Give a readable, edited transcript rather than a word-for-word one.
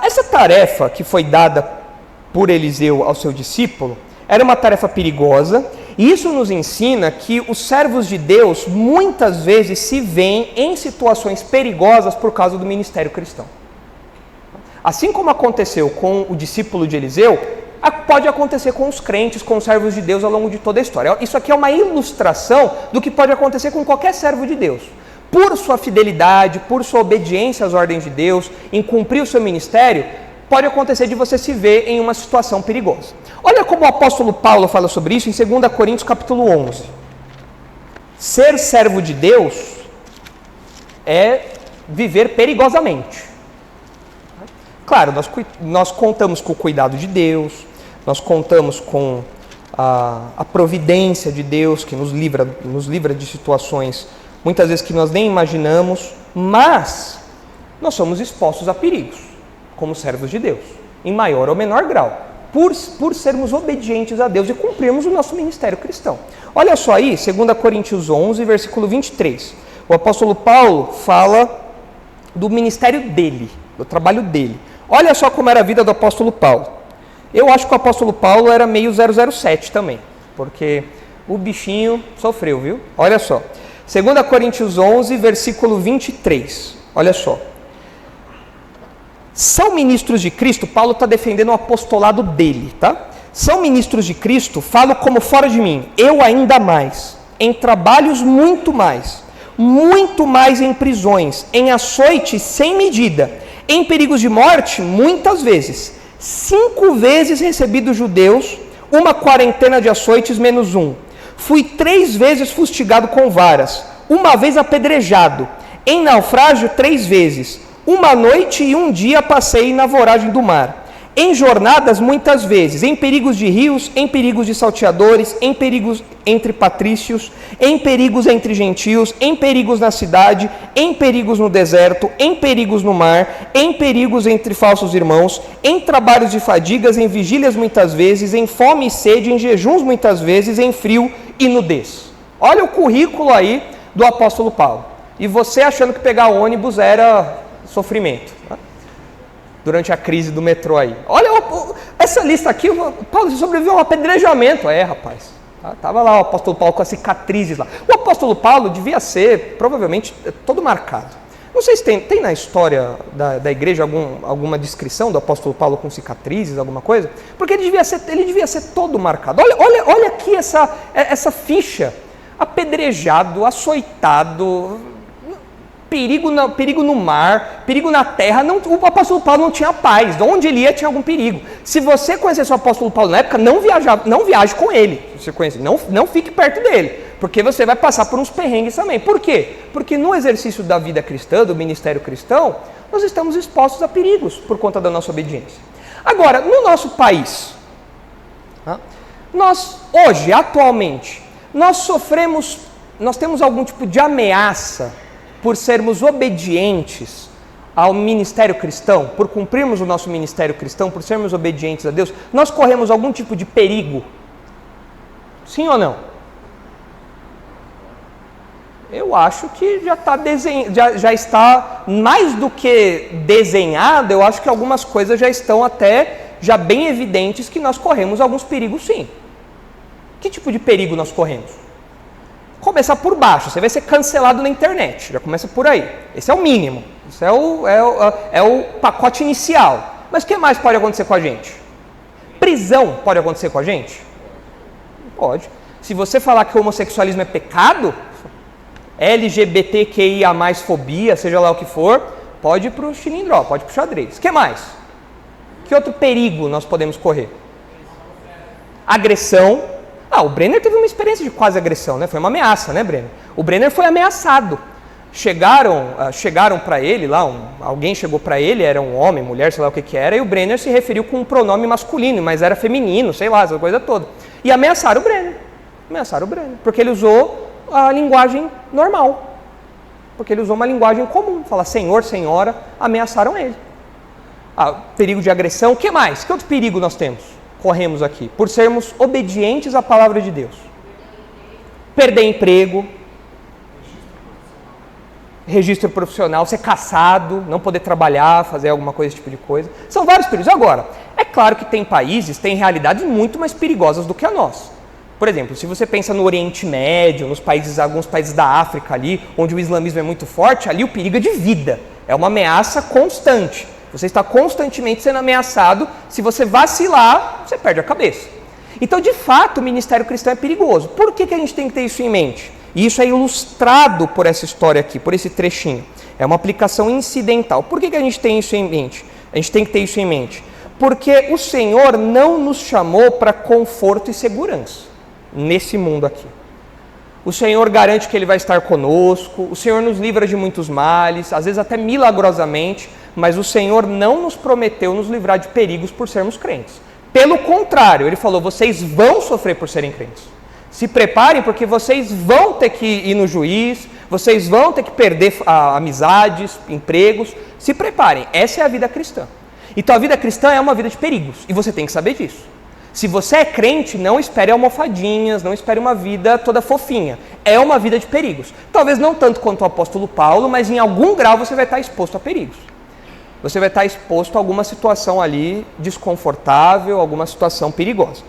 Essa tarefa que foi dada por Eliseu ao seu discípulo era uma tarefa perigosa, e isso nos ensina que os servos de Deus muitas vezes se veem em situações perigosas por causa do ministério cristão. Assim como aconteceu com o discípulo de Eliseu, pode acontecer com os crentes, com os servos de Deus ao longo de toda a história. Isso aqui é uma ilustração do que pode acontecer com qualquer servo de Deus. Por sua fidelidade, por sua obediência às ordens de Deus, em cumprir o seu ministério, pode acontecer de você se ver em uma situação perigosa. Olha como o apóstolo Paulo fala sobre isso em 2 Coríntios capítulo 11. Ser servo de Deus é viver perigosamente. Claro, nós contamos com o cuidado de Deus, nós contamos com a providência de Deus que nos livra de situações muitas vezes que nós nem imaginamos, mas nós somos expostos a perigos como servos de Deus, em maior ou menor grau, por sermos obedientes a Deus e cumprirmos o nosso ministério cristão. Olha só aí, 2 Coríntios 11, versículo 23. O apóstolo Paulo fala do ministério dele, do trabalho dele. Olha só como era a vida do apóstolo Paulo. Eu acho que o apóstolo Paulo era meio 007 também, porque o bichinho sofreu, viu? Olha só, 2 Coríntios 11, versículo 23. Olha só. São ministros de Cristo, Paulo está defendendo o apostolado dele, tá? São ministros de Cristo, falo como fora de mim, eu ainda mais, em trabalhos muito mais em prisões, em açoites sem medida, em perigos de morte, muitas vezes, 5 vezes recebi dos judeus, uma quarentena de açoites menos 1. Fui 3 vezes fustigado com varas, uma vez apedrejado, em naufrágio 3 vezes, uma noite e um dia passei na voragem do mar, em jornadas muitas vezes, em perigos de rios, em perigos de salteadores, em perigos entre patrícios, em perigos entre gentios, em perigos na cidade, em perigos no deserto, em perigos no mar, em perigos entre falsos irmãos, em trabalhos de fadigas, em vigílias muitas vezes, em fome e sede, em jejuns muitas vezes, em frio e nudez. Olha o currículo aí do apóstolo Paulo. E você achando que pegar ônibus era sofrimento, tá? Durante a crise do metrô aí. Olha essa lista aqui, Paulo, você sobreviveu a um apedrejamento. Rapaz, estava lá o apóstolo Paulo com as cicatrizes lá. O apóstolo Paulo devia ser, provavelmente, todo marcado. Não sei se tem na história da igreja alguma descrição do apóstolo Paulo com cicatrizes, alguma coisa, porque ele devia ser todo marcado. Olha aqui essa ficha. Apedrejado, açoitado, perigo no mar, perigo na terra. O apóstolo Paulo não tinha paz. De onde ele ia tinha algum perigo. Se você conhecesse o apóstolo Paulo na época, não viaje com ele. Se você conhece, não fique perto dele, porque você vai passar por uns perrengues também. Por quê? Porque no exercício da vida cristã, do ministério cristão, nós estamos expostos a perigos por conta da nossa obediência. Agora, no nosso país, nós hoje, atualmente, nós temos algum tipo de ameaça por sermos obedientes ao ministério cristão, por cumprirmos o nosso ministério cristão, por sermos obedientes a Deus, nós corremos algum tipo de perigo? Sim ou não? Eu acho que já está mais do que desenhado. Eu acho que algumas coisas já estão já bem evidentes que nós corremos alguns perigos, sim. Que tipo de perigo nós corremos? Começar por baixo, você vai ser cancelado na internet, já começa por aí. Esse é o mínimo, esse é o pacote inicial. Mas o que mais pode acontecer com a gente? Prisão pode acontecer com a gente? Pode. Se você falar que o homossexualismo é pecado, LGBTQIA+, fobia, seja lá o que for, pode ir para o chilindró, pode ir para o xadrez. O que mais? Que outro perigo nós podemos correr? Agressão. O Brenner teve uma experiência de quase agressão, né? Foi uma ameaça, né, Brenner? O Brenner foi ameaçado. Chegaram para ele lá, alguém chegou para ele, era um homem, mulher, sei lá o que era, e o Brenner se referiu com um pronome masculino, mas era feminino, sei lá, essa coisa toda. E ameaçaram o Brenner. Porque ele usou a linguagem normal. Porque ele usou uma linguagem comum. Falar senhor, senhora, ameaçaram ele. Perigo de agressão, o que mais? Que outro perigo nós corremos aqui? Por sermos obedientes à palavra de Deus. Perder emprego. registro profissional, ser caçado, não poder trabalhar, fazer alguma coisa, esse tipo de coisa. São vários perigos. Agora, é claro que tem países, tem realidades muito mais perigosas do que a nossa. Por exemplo, se você pensa no Oriente Médio, alguns países da África ali, onde o islamismo é muito forte, ali o perigo é de vida. É uma ameaça constante. Você está constantemente sendo ameaçado. Se você vacilar, você perde a cabeça. Então, de fato, o ministério cristão é perigoso. Por que a gente tem que ter isso em mente? E isso é ilustrado por essa história aqui, por esse trechinho. É uma aplicação incidental. Por que a gente tem isso em mente? A gente tem que ter isso em mente. Porque o Senhor não nos chamou para conforto e segurança nesse mundo aqui. O Senhor garante que Ele vai estar conosco, o Senhor nos livra de muitos males, às vezes até milagrosamente, mas o Senhor não nos prometeu nos livrar de perigos por sermos crentes. Pelo contrário, Ele falou, vocês vão sofrer por serem crentes. Se preparem porque vocês vão ter que ir no juiz, vocês vão ter que perder amizades, empregos. Se preparem, essa é a vida cristã. Então a vida cristã é uma vida de perigos e você tem que saber disso. Se você é crente, não espere almofadinhas, não espere uma vida toda fofinha. É uma vida de perigos. Talvez não tanto quanto o apóstolo Paulo, mas em algum grau você vai estar exposto a perigos. Você vai estar exposto a alguma situação ali desconfortável, alguma situação perigosa.